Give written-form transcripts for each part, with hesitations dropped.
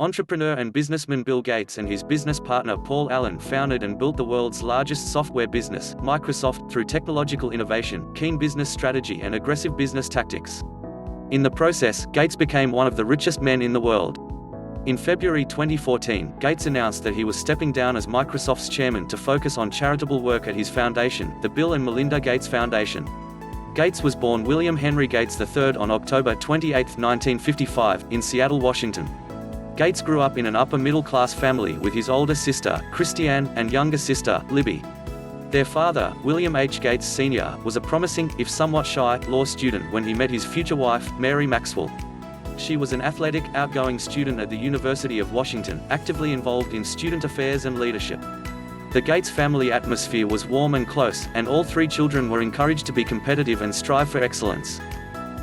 Entrepreneur and businessman Bill Gates and his business partner Paul Allen founded and built the world's largest software business, Microsoft, through technological innovation, keen business strategy and aggressive business tactics. In the process, Gates became one of the richest men in the world. In February 2014, Gates announced that he was stepping down as Microsoft's chairman to focus on charitable work at his foundation, the Bill and Melinda Gates Foundation. Gates was born William Henry Gates III on October 28, 1955, in Seattle, Washington. Gates grew up in an upper-middle-class family with his older sister, Christiane, and younger sister, Libby. Their father, William H. Gates Sr., was a promising, if somewhat shy, law student when he met his future wife, Mary Maxwell. She was an athletic, outgoing student at the University of Washington, actively involved in student affairs and leadership. The Gates family atmosphere was warm and close, and all three children were encouraged to be competitive and strive for excellence.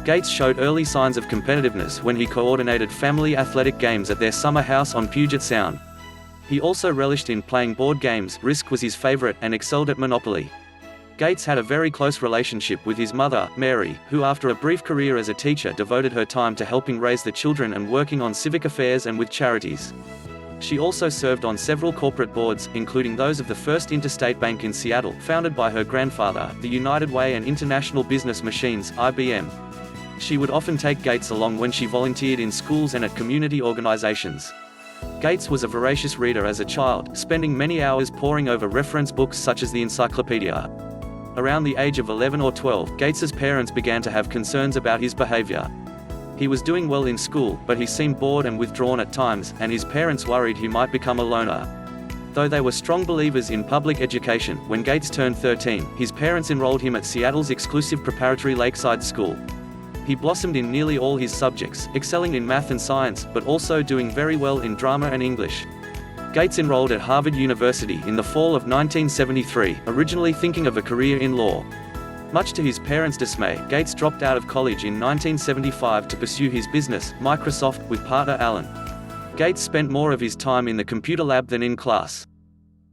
Gates showed early signs of competitiveness when he coordinated family athletic games at their summer house on Puget Sound. He also relished in playing board games. Risk was his favorite, and excelled at Monopoly. Gates had a very close relationship with his mother, Mary, who after a brief career as a teacher devoted her time to helping raise the children and working on civic affairs and with charities. She also served on several corporate boards, including those of the First Interstate Bank in Seattle, founded by her grandfather, the United Way and International Business Machines, IBM. She would often take Gates along when she volunteered in schools and at community organizations. Gates was a voracious reader as a child, spending many hours poring over reference books such as the Encyclopedia. Around the age of 11 or 12, Gates's parents began to have concerns about his behavior. He was doing well in school, but he seemed bored and withdrawn at times, and his parents worried he might become a loner. Though they were strong believers in public education, when Gates turned 13, his parents enrolled him at Seattle's exclusive preparatory Lakeside School. He blossomed in nearly all his subjects, excelling in math and science, but also doing very well in drama and English. Gates enrolled at Harvard University in the fall of 1973, originally thinking of a career in law. Much to his parents' dismay, Gates dropped out of college in 1975 to pursue his business, Microsoft, with partner Allen. Gates spent more of his time in the computer lab than in class.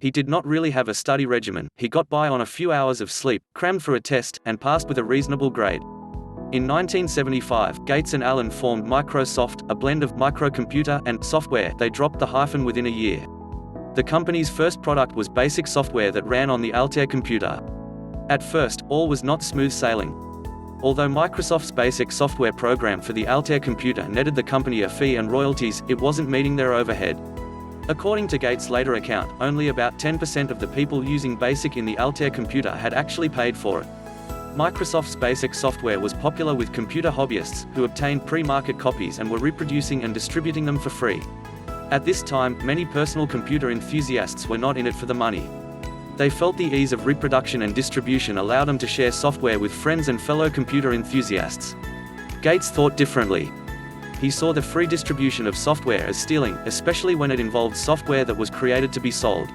He did not really have a study regimen. He got by on a few hours of sleep, crammed for a test, and passed with a reasonable grade. In 1975, Gates and Allen formed Microsoft, a blend of microcomputer and software. They dropped the hyphen within a year. The company's first product was basic software that ran on the Altair computer. At first, all was not smooth sailing. Although Microsoft's basic software program for the Altair computer netted the company a fee and royalties, it wasn't meeting their overhead. According to Gates' later account, only about 10% of the people using BASIC in the Altair computer had actually paid for it. Microsoft's basic software was popular with computer hobbyists, who obtained pre-market copies and were reproducing and distributing them for free. At this time, many personal computer enthusiasts were not in it for the money. They felt the ease of reproduction and distribution allowed them to share software with friends and fellow computer enthusiasts. Gates thought differently. He saw the free distribution of software as stealing, especially when it involved software that was created to be sold.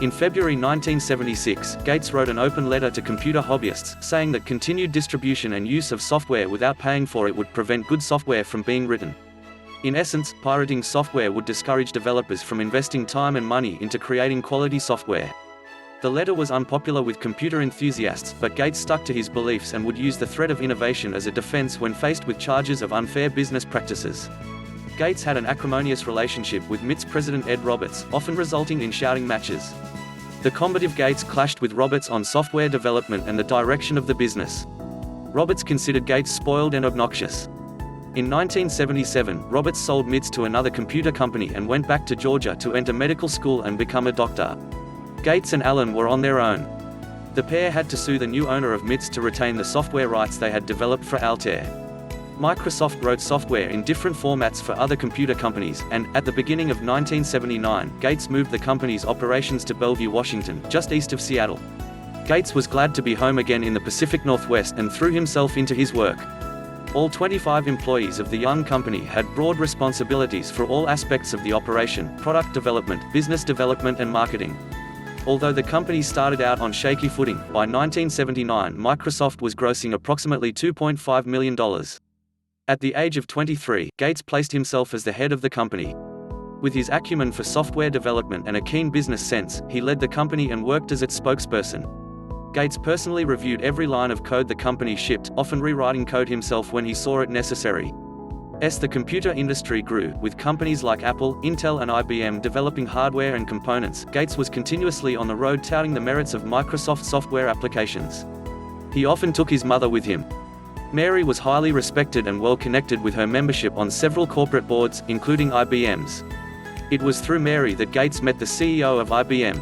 In February 1976, Gates wrote an open letter to computer hobbyists, saying that continued distribution and use of software without paying for it would prevent good software from being written. In essence, pirating software would discourage developers from investing time and money into creating quality software. The letter was unpopular with computer enthusiasts, but Gates stuck to his beliefs and would use the threat of innovation as a defense when faced with charges of unfair business practices. Gates had an acrimonious relationship with MIT's president Ed Roberts, often resulting in shouting matches. The combative Gates clashed with Roberts on software development and the direction of the business. Roberts considered Gates spoiled and obnoxious. In 1977, Roberts sold MITs to another computer company and went back to Georgia to enter medical school and become a doctor. Gates and Allen were on their own. The pair had to sue the new owner of MITs to retain the software rights they had developed for Altair. Microsoft wrote software in different formats for other computer companies, and, at the beginning of 1979, Gates moved the company's operations to Bellevue, Washington, just east of Seattle. Gates was glad to be home again in the Pacific Northwest and threw himself into his work. All 25 employees of the young company had broad responsibilities for all aspects of the operation: product development, business development and marketing. Although the company started out on shaky footing, by 1979 Microsoft was grossing approximately $2.5 million. At the age of 23, Gates placed himself as the head of the company. With his acumen for software development and a keen business sense, he led the company and worked as its spokesperson. Gates personally reviewed every line of code the company shipped, often rewriting code himself when he saw it necessary. As the computer industry grew, with companies like Apple, Intel and IBM developing hardware and components, Gates was continuously on the road touting the merits of Microsoft software applications. He often took his mother with him. Mary was highly respected and well connected with her membership on several corporate boards, including IBM's. It was through Mary that Gates met the CEO of IBM,